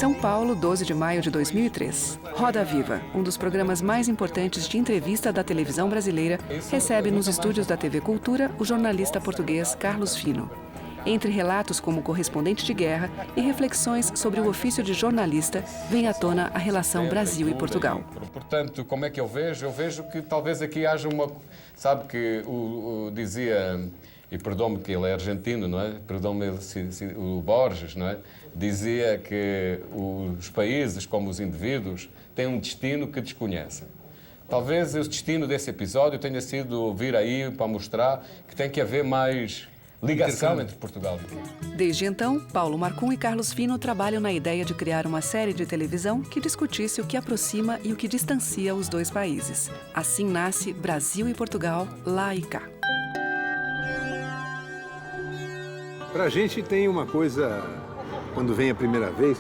São Paulo, 12 de maio de 2003. Roda Viva, um dos programas mais importantes de entrevista da televisão brasileira, recebe nos estúdios da TV Cultura o jornalista português Carlos Fino. Entre relatos como correspondente de guerra e reflexões sobre o ofício de jornalista, vem à tona a relação Brasil e Portugal. Portanto, como é que eu vejo? Eu vejo que talvez aqui haja uma... Sabe que dizia, e perdoe-me que ele é argentino, não é? Perdoe-me o Borges, não é? Dizia que os países, como os indivíduos, têm um destino que desconhecem. Talvez o destino desse episódio tenha sido vir aí para mostrar que tem que haver mais ligação entre Portugal e Brasil. Desde então, Paulo Marcum e Carlos Fino trabalham na ideia de criar uma série de televisão que discutisse o que aproxima e o que distancia os dois países. Assim nasce Brasil e Portugal, lá e cá. Pra gente tem uma coisa, quando vem a primeira vez,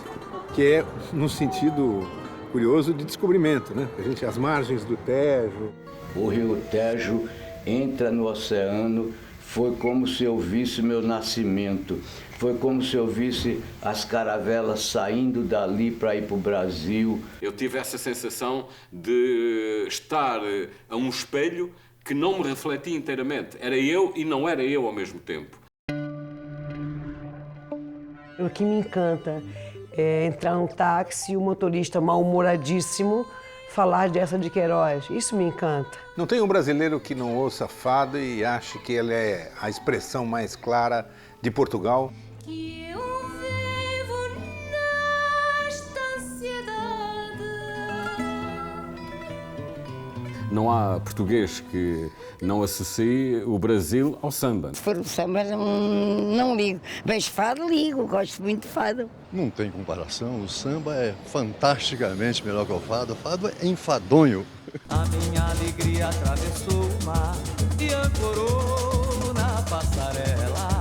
que é no sentido curioso de descobrimento, né? A gente, as margens do Tejo. O rio Tejo entra no oceano. Foi como se eu visse meu nascimento. Foi como se eu visse as caravelas saindo dali para ir para o Brasil. Eu tive essa sensação de estar a um espelho que não me refletia inteiramente. Era eu e não era eu ao mesmo tempo. O que me encanta é entrar num táxi e o motorista mal-humoradíssimo falar dessa de Queiroz. Isso me encanta. Não tem um brasileiro que não ouça fado e ache que ela é a expressão mais clara de Portugal. Que eu vivo nesta ansiedade. Não há português que não associe o Brasil ao samba. Se for o samba, não ligo. Mas fado, ligo. Gosto muito de fado. Não tem comparação. O samba é fantasticamente melhor que o fado. O fado é enfadonho. A minha alegria atravessou o mar e ancorou na passarela.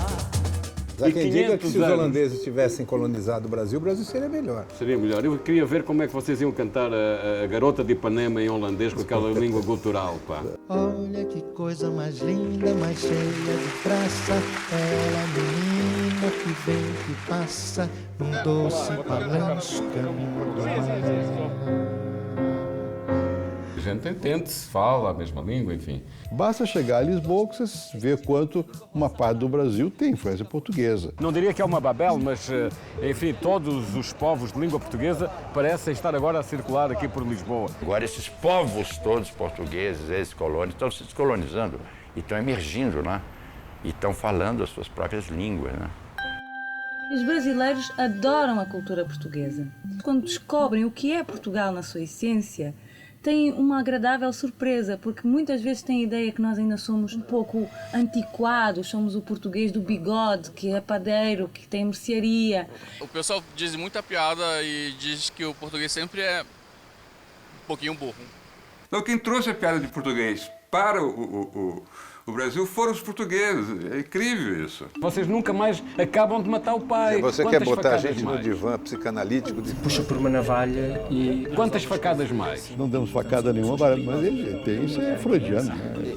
Há quem diga que se os holandeses tivessem colonizado o Brasil seria melhor. Seria melhor. Eu queria ver como é que vocês iam cantar a Garota de Ipanema em holandês com aquela língua gutural, pá. Olha que coisa mais linda, mais cheia de graça. Ela, menina que vem, que passa, num doce balanço, caminho do mar. A gente entende-se, fala a mesma língua, enfim. Basta chegar a Lisboa que você vê quanto uma parte do Brasil tem influência portuguesa. Não diria que é uma Babel, mas, enfim, todos os povos de língua portuguesa parecem estar agora a circular aqui por Lisboa. Agora, esses povos todos portugueses, ex-colônios, estão se descolonizando e estão emergindo, né? E estão falando as suas próprias línguas, né? Os brasileiros adoram a cultura portuguesa. Quando descobrem o que é Portugal na sua essência, têm uma agradável surpresa, porque muitas vezes têm a ideia que nós ainda somos um pouco antiquados, somos o português do bigode, que é padeiro, que tem mercearia. O pessoal diz muita piada e diz que o português sempre é um pouquinho burro. Então, quem trouxe a piada de português para o Brasil foram os portugueses. É incrível isso. Vocês nunca mais acabam de matar o pai. Se você Quantas quer botar a gente mais? no divã psicanalítico... Puxa por uma navalha e... Quantas facadas mais? Não damos facada nenhuma, mas ele tem, isso é freudiano.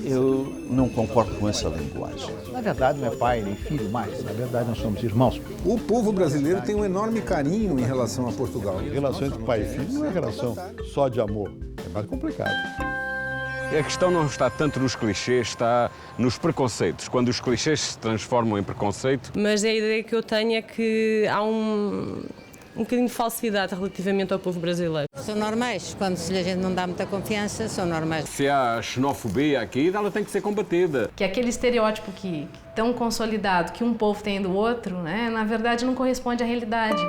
Eu não concordo com essa linguagem. Na verdade, não é pai nem filho mais. Na verdade, nós somos irmãos. O povo brasileiro tem um enorme carinho em relação a Portugal. A relação entre pai e filho não é relação só de amor. É mais complicado. A questão não está tanto nos clichês, está nos preconceitos. Quando os clichês se transformam em preconceito... Mas a ideia que eu tenho é que há um bocadinho de falsidade relativamente ao povo brasileiro. São normais. Quando a gente não dá muita confiança, são normais. Se há xenofobia aqui, ela tem que ser combatida. Que aquele estereótipo que tão consolidado que um povo tem do outro, né, na verdade não corresponde à realidade.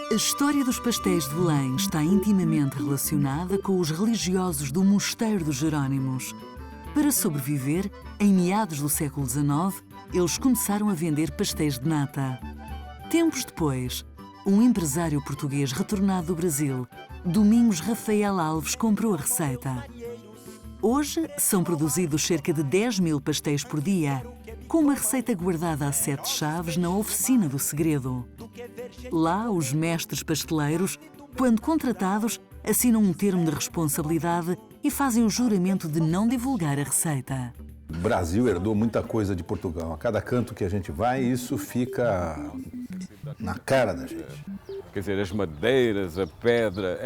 A história dos pastéis de Belém está intimamente relacionada com os religiosos do Mosteiro dos Jerónimos. Para sobreviver, em meados do século XIX, eles começaram a vender pastéis de nata. Tempos depois, um empresário português retornado do Brasil, Domingos Rafael Alves, comprou a receita. Hoje, são produzidos cerca de 10.000 pastéis por dia, com uma receita guardada a 7 chaves na oficina do segredo. Lá, os mestres pasteleiros, quando contratados, assinam um termo de responsabilidade e fazem o juramento de não divulgar a receita. O Brasil herdou muita coisa de Portugal. A cada canto que a gente vai, isso fica na cara da gente. Quer dizer, as madeiras, a pedra,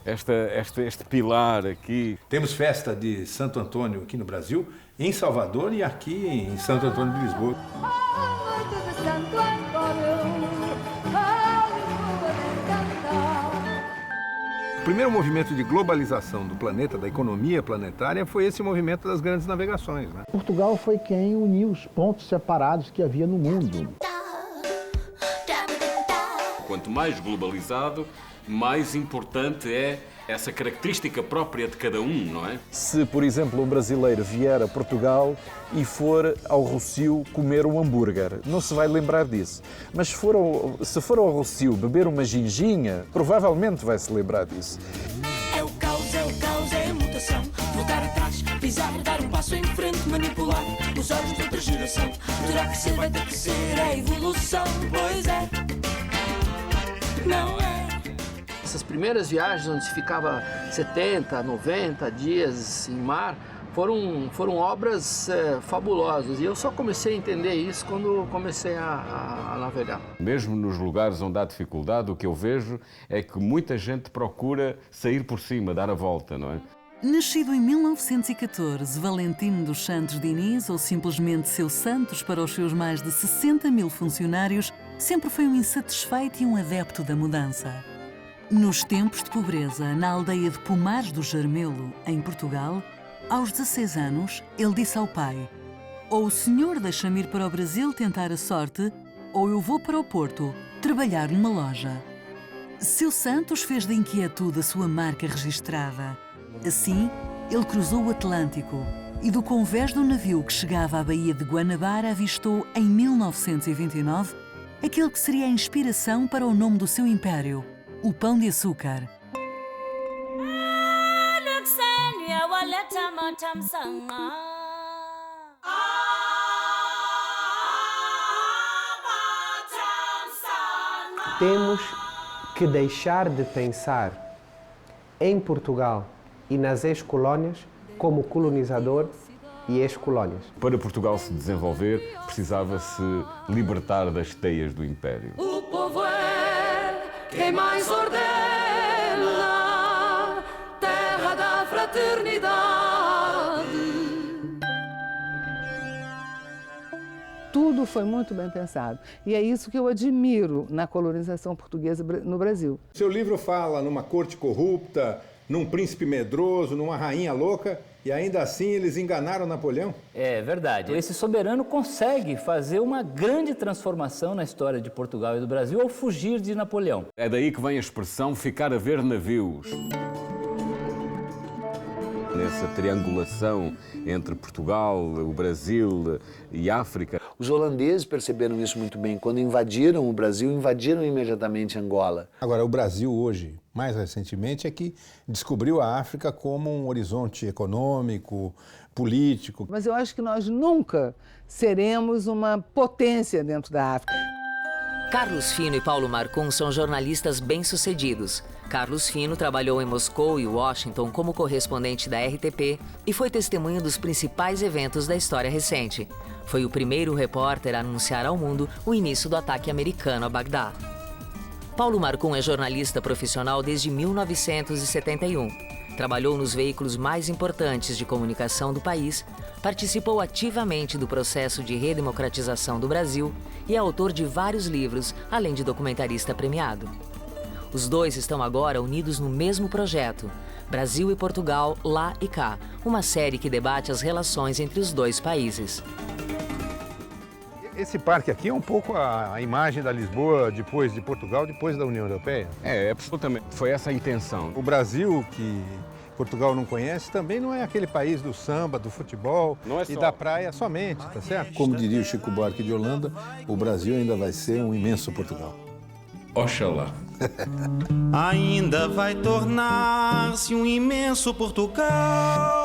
este pilar aqui. Temos festa de Santo Antônio aqui no Brasil, em Salvador e aqui em Santo Antônio de Lisboa. O primeiro movimento de globalização do planeta, da economia planetária, foi esse movimento das grandes navegações, né? Portugal foi quem uniu os pontos separados que havia no mundo. Quanto mais globalizado, mais importante é essa característica própria de cada um, não é? Se, por exemplo, um brasileiro vier a Portugal e for ao Rossio comer um hambúrguer, não se vai lembrar disso. Mas se for ao Rossio beber uma ginginha, provavelmente vai se lembrar disso. É o caos, é a mutação. Voltar atrás, pisar, dar um passo em frente, manipular os olhos de outra geração. Terá que ser, vai ter que ser a evolução, pois é. Não é. Essas primeiras viagens onde se ficava 70, 90 dias em mar foram obras fabulosas. E eu só comecei a entender isso quando comecei a navegar. Mesmo nos lugares onde há dificuldade, o que eu vejo é que muita gente procura sair por cima, dar a volta, não é? Nascido em 1914, Valentino dos Santos Diniz, ou simplesmente Seu Santos para os seus mais de 60 mil funcionários, sempre foi um insatisfeito e um adepto da mudança. Nos tempos de pobreza, na aldeia de Pomares do Jarmelo, em Portugal, aos 16 anos, ele disse ao pai: ou o senhor deixa-me ir para o Brasil tentar a sorte, ou eu vou para o Porto trabalhar numa loja. Seu Santos fez da inquietude a sua marca registrada. Assim, ele cruzou o Atlântico e do convés do navio que chegava à Baía de Guanabara avistou, em 1929, aquele que seria a inspiração para o nome do seu império, o Pão de Açúcar. Temos que deixar de pensar em Portugal e nas ex-colónias como colonizador e ex-colónias. Para Portugal se desenvolver, precisava-se libertar das teias do Império. O povo é quem mais ordena, terra da fraternidade. Tudo foi muito bem pensado. E é isso que eu admiro na colonização portuguesa no Brasil. Seu livro fala numa corte corrupta, num príncipe medroso, numa rainha louca, e ainda assim eles enganaram Napoleão? É verdade. Esse soberano consegue fazer uma grande transformação na história de Portugal e do Brasil ao fugir de Napoleão. É daí que vem a expressão ficar a ver navios. Nessa triangulação entre Portugal, o Brasil e África. Os holandeses perceberam isso muito bem. Quando invadiram o Brasil, invadiram imediatamente Angola. Agora, o Brasil hoje, mais recentemente, é que descobriu a África como um horizonte econômico, político. Mas eu acho que nós nunca seremos uma potência dentro da África. Carlos Fino e Paulo Marcon são jornalistas bem-sucedidos. Carlos Fino trabalhou em Moscou e Washington como correspondente da RTP e foi testemunha dos principais eventos da história recente. Foi o primeiro repórter a anunciar ao mundo o início do ataque americano a Bagdá. Paulo Marcon é jornalista profissional desde 1971. Trabalhou nos veículos mais importantes de comunicação do país, participou ativamente do processo de redemocratização do Brasil e é autor de vários livros, além de documentarista premiado. Os dois estão agora unidos no mesmo projeto, Brasil e Portugal, lá e cá, uma série que debate as relações entre os dois países. Esse parque aqui é um pouco a imagem da Lisboa depois de Portugal, depois da União Europeia. É, absolutamente. Foi essa a intenção. O Brasil, que Portugal não conhece, também não é aquele país do samba, do futebol e da praia somente, tá certo? Como diria o Chico Buarque de Holanda, o Brasil ainda vai ser um imenso Portugal. Oxalá. Ainda vai tornar-se um imenso Portugal.